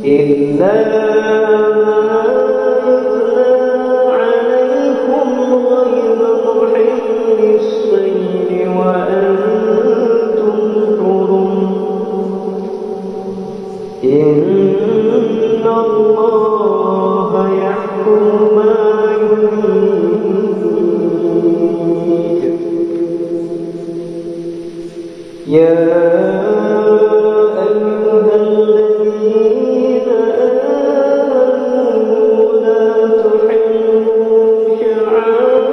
إلا عليكم غير محل الصيد وأنتم حرم إن الله يحكم ما يريد يا أيها الذين آمنوا لا تحلوا شعائر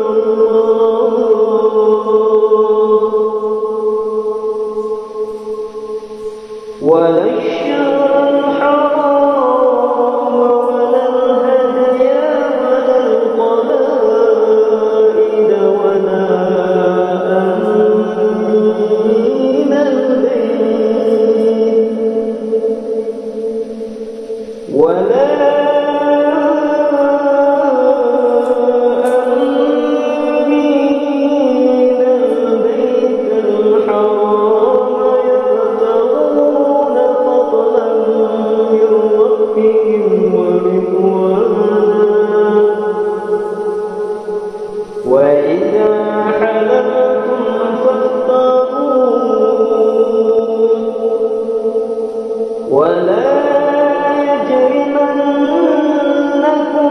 الله ولا الشهر الحرام ولا الهدي ولا القلائد ولا آمين البيت ولا آمين البيت الحرام يبتغون فضلا من ربهم ورضوانا وإذا حللتم فاصطادوا ولا يجرمنكم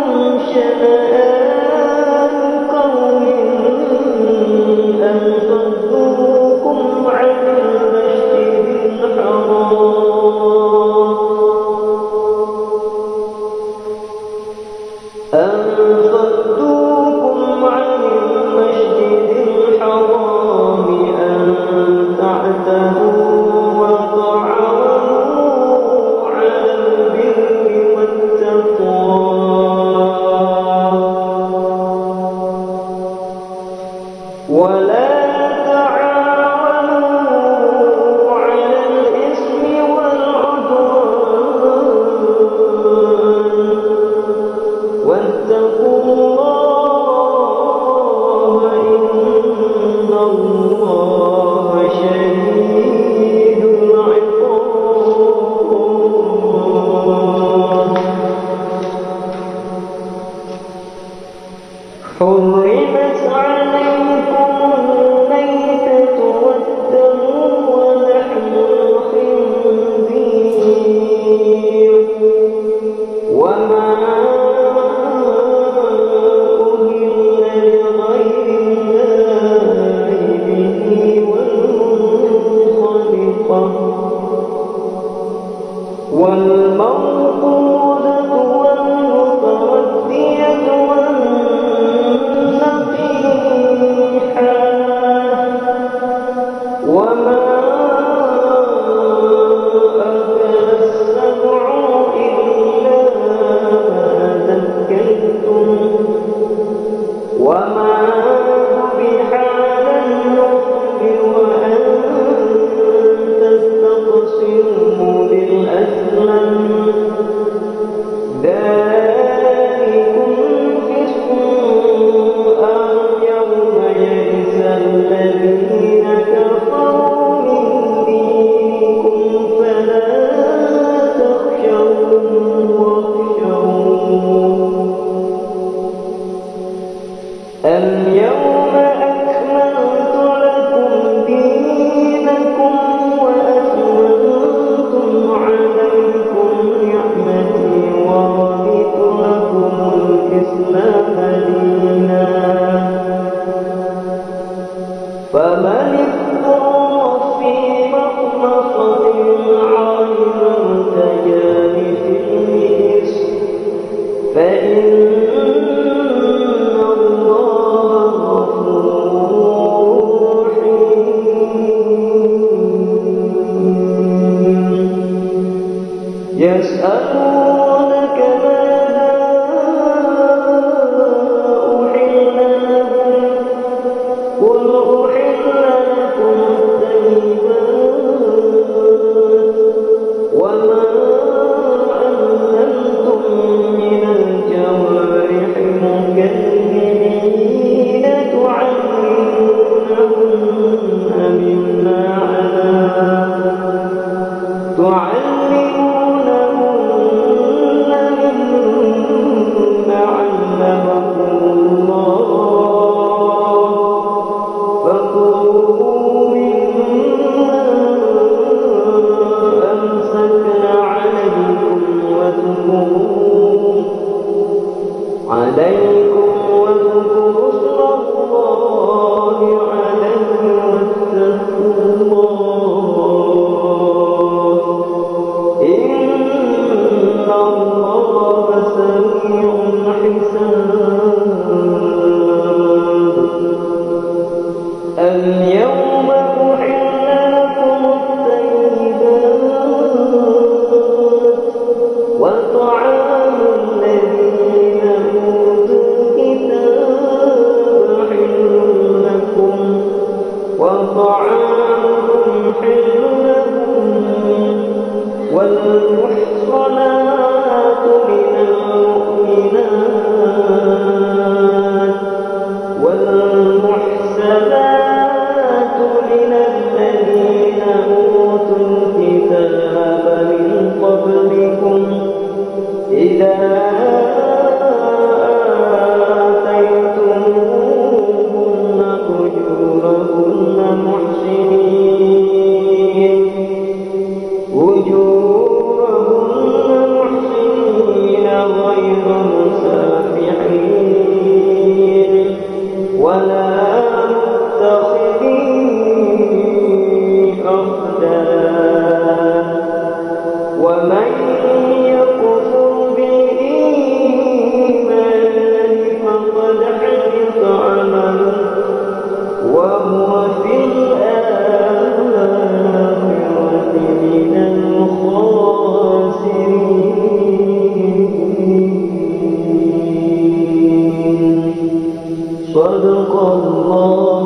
شنآن قوم أن صدوكم عن المسجد الحرام أن تعتدوا وتعاونوا على البر والتقوى ولا تعاونوا على الإثم والعدوان واتقوا الله إن الله شديد العقاب حرمت عليكم الميتة والدم ولحم الخنزير وما أهل لغير الله به والموقوذة والمتردية والنطيحة وما أكل السبع إلا ما ذكيتم وما ذبح على النصب وأن تستقسموا بالأزلام ذلكم فسق اليوم يئس الذين كفروا من دينكم فلا تخشوهم واخشون اليوم أكملت لكم دينكم وأتممت عليكم نعمتي ورضيت لكم الإسلام دينا فمن اضطر في مخمصة غير متجانف لإثم فإن الله غفور رحيم يسألونك ماذا أحل لهم قل أحل لكم الطيبات وما علمتم من الجوارح مكلمين تعلمونهن مما علمكم تعلمونهن مما علمكم الله فكلوا مما أمسكن عليكم واذكروا اسم الله عليه واتقوا الله إن الله سميع حساب اليوم أحل لكم الطيبات وطعام الذين أوتوا الكتاب حل لكم وطعامكم حل لكم والمحصنات من المؤمنات والمحسنات من الذين أوتوا الكتاب من قبلكم إذا آتيتموهن أجورهن محسنين غير مسافحين ولا متخذي أخدان ومن يكفر بالإيمان فقد حبط عمله وهو في الآخرة من الخاسرين صدق الله